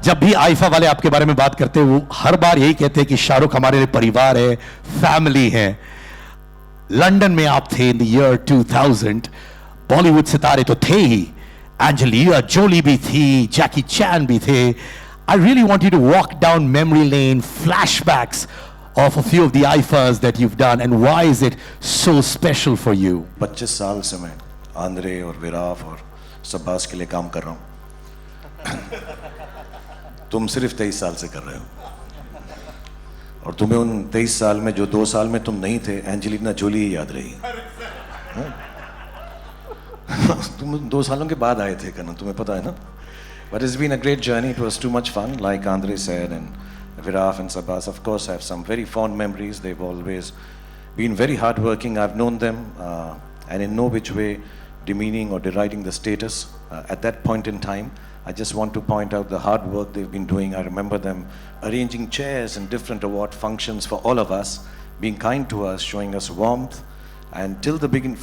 जब भी आईफा वाले आपके बारे में बात करते हैं वो हर बार यही कहते हैं कि शाहरुख हमारे लिए परिवार है, फैमिली है। लंदन में आप थे इन द ईयर 2000, बॉलीवुड सितारे तो थे ही, एंजेलिना जोली भी थी, जैकी चैन भी थे। I really want you to walk down memory lane, flashbacks of a few of the IFAs that you've done, and why is it so special for you? 25 साल से मैं आंद्रे और विराफ और सब्बास के लिए काम कर रहा हूँ। तुम सिर्फ 23 साल से कर रहे हो, और तुम्हें उन 23 साल में जो 2 साल में तुम नहीं थे, एंजेलिना जोली ही याद रही। तुम 2 सालों के बाद आए थे करना, तुम्हें पता है ना। But it's been a great journey. It was too much fun, like Andre said, and Viraf and Sabas. Of course, I have some very fond memories. They've always been very hardworking. I've known them, and in no which way demeaning or deriding the status. At that point in time, I just want to point out the hard work they've been doing. I remember them arranging chairs and different award functions for all of us, being kind to us, showing us warmth, and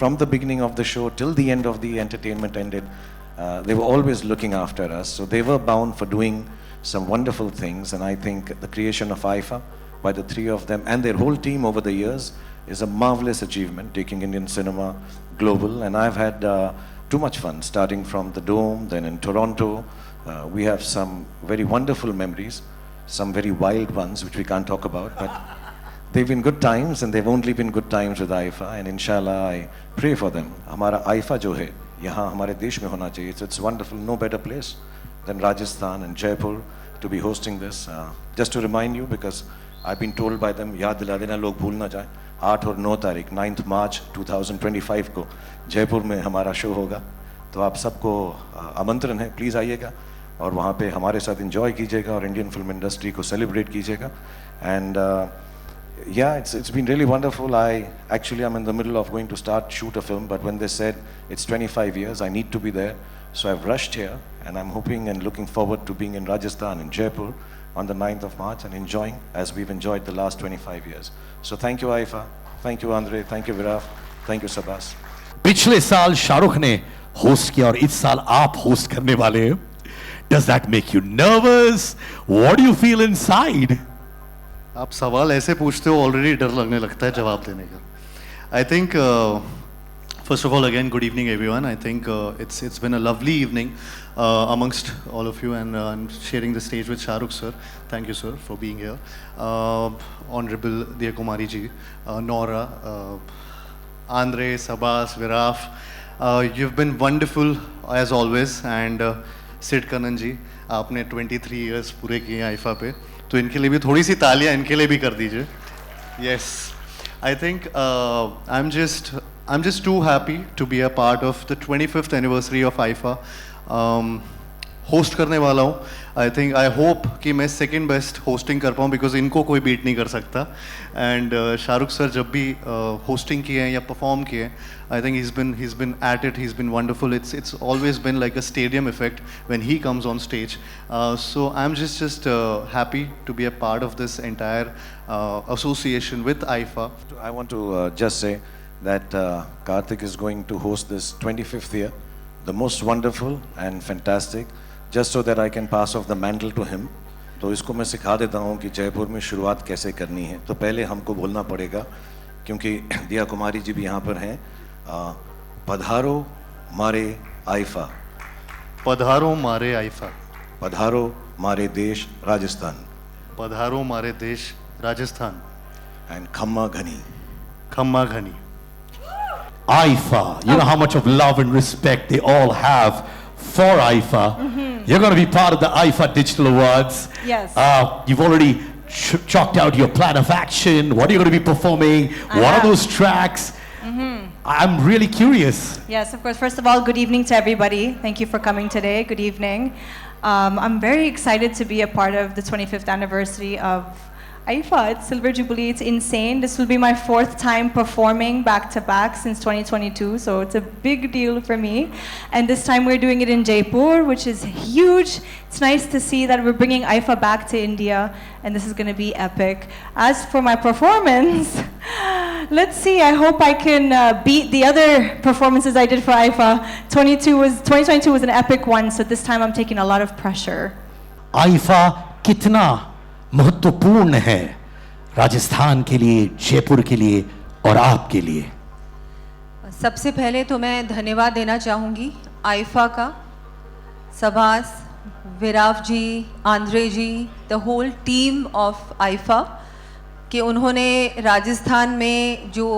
from the beginning of the show till the end of the entertainment ended. They were always looking after us, so they were bound for doing some wonderful things. And I think the creation of IFA by the 3 of them and their whole team over the years is a marvelous achievement, taking Indian cinema global. And I've had too much fun, starting from the Dome, then in Toronto. We have some very wonderful memories, some very wild ones which we can't talk about, but they've been good times, and they've only been good times with IFA, and inshallah I pray for them. हमारा IFA जो है यहाँ हमारे देश में होना चाहिए. It's wonderful, no better place than Rajasthan and Jaipur to be hosting this. Just to remind you, because I've been told by them, याद दिला देना लोग भूल ना जाएं, 8 और 9 तारीख 9 मार्च 2025 को जयपुर में हमारा शो होगा. तो आप सबको आमंत्रण है, प्लीज़ आइएगा और वहाँ पे हमारे साथ इंजॉय कीजिएगा और इंडियन फिल्म इंडस्ट्री को सेलिब्रेट कीजिएगा. And yeah, it's been really wonderful. I'm in the middle of going to shoot a film, but when they said it's 25 years, I need to be there. So I've rushed here, and I'm hoping and looking forward to being in Rajasthan, in Jaipur, on the 9th of March, and enjoying as we've enjoyed the last 25 years. So thank you, Aifa. Thank you, Andre. Thank you, Viraf. Thank you, Sabas. पिछले साल शाहरुख ने host किया और इस साल आप host करने वाले हैं. Does that make you nervous? What do you feel inside? आप सवाल ऐसे पूछते हो, ऑलरेडी डर लगने लगता है जवाब देने का. I think first of all again good evening everyone. I think it's been a lovely evening amongst all of you, and I'm sharing the stage with Shahrukh sir. Thank you sir for being here. Honorable Diya Kumari ji, Nora, Andre, Sabas, Viraf, you've been wonderful as always, and Sid Kanan ji, आपने 23 years पूरे किए IIFA पे, तो इनके लिए भी थोड़ी सी तालियां इनके लिए भी कर दीजिए. Yes, I think I'm just too happy to be a part of the 25th anniversary of IFA. Host करने वाला हूँ. आई होप कि मैं सेकंड बेस्ट होस्टिंग कर पाऊँ, बिकॉज इनको कोई बीट नहीं कर सकता. एंड शाहरुख सर जब भी होस्टिंग किए हैं या परफॉर्म किए हैं, I think he's been at it, he's been wonderful. It's always been like a stadium effect when he comes on stage. So I'm just happy to be a part of this entire association with IFA. I want to just say that Karthik is going to host this 25th year, the most wonderful and fantastic, just so that I can pass off the mantle to him. तो इसको मैं सिखा देता हूँ कि जयपुर में शुरुआत कैसे करनी है. तो पहले हमको बोलना पड़ेगा, क्योंकि दिया कुमारी जी भी यहाँ पर हैं. पधारो मारे आईफा, पधारो मारे आईफा, पधारो मारे देश राजस्थान, पधारो मारे देश राजस्थान, and खम्मा घनी, खम्मा घनी. IFA, you know how much of love and respect they all have for IFA. You're going to be part of the IFA Digital Awards. Yes. You've already chalked out your plan of action. What are you going to be performing? What are those tracks? I'm really curious. Yes, of course. First of all, good evening to everybody. Thank you for coming today. Good evening. I'm very excited to be a part of the 25th anniversary of IFA. It's Silver Jubilee. It's insane. This will be my 4th time performing back to back since 2022, so it's a big deal for me. And this time we're doing it in Jaipur, which is huge. It's nice to see that we're bringing IFA back to India, and this is going to be epic. As for my performance, let's see. I hope I can beat the other performances I did for IFA. 2022 was an epic one, so this time I'm taking a lot of pressure. IIFA कितना महत्वपूर्ण है राजस्थान के लिए, जयपुर के लिए और आपके लिए? सबसे पहले तो मैं धन्यवाद देना चाहूँगी आईफा का, Sabbas, Viraf ji, Andre ji, the whole team of IIFA, कि उन्होंने राजस्थान में जो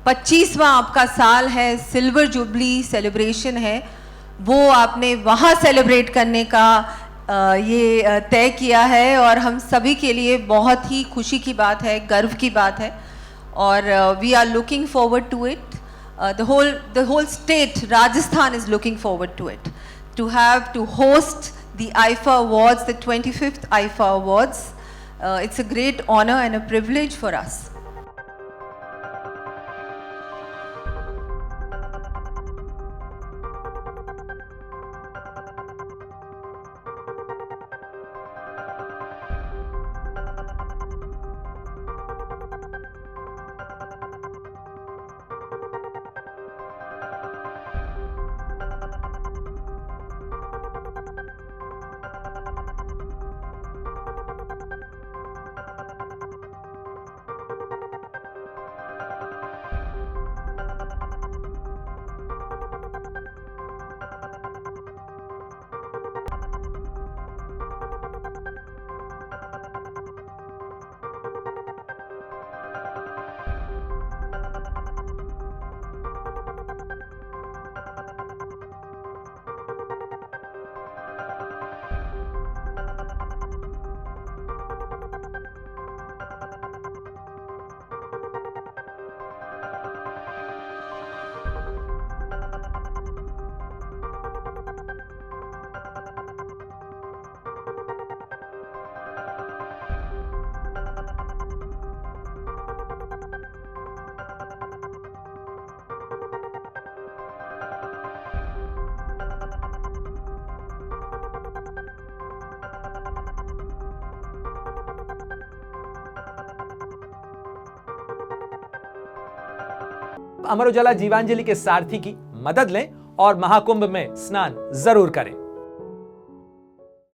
25वां आपका साल है, सिल्वर जुबली सेलिब्रेशन है, वो आपने वहाँ सेलिब्रेट करने का ये तय किया है, और हम सभी के लिए बहुत ही खुशी की बात है, गर्व की बात है, और we are looking forward to it. The whole state, Rajasthan, is looking forward to it, to host the IIFA Awards, the 25th IIFA Awards. It's a great honor and a privilege for us. Amar Ujala Jeevanjali के सारथी की मदद लें और महाकुंभ में स्नान जरूर करें।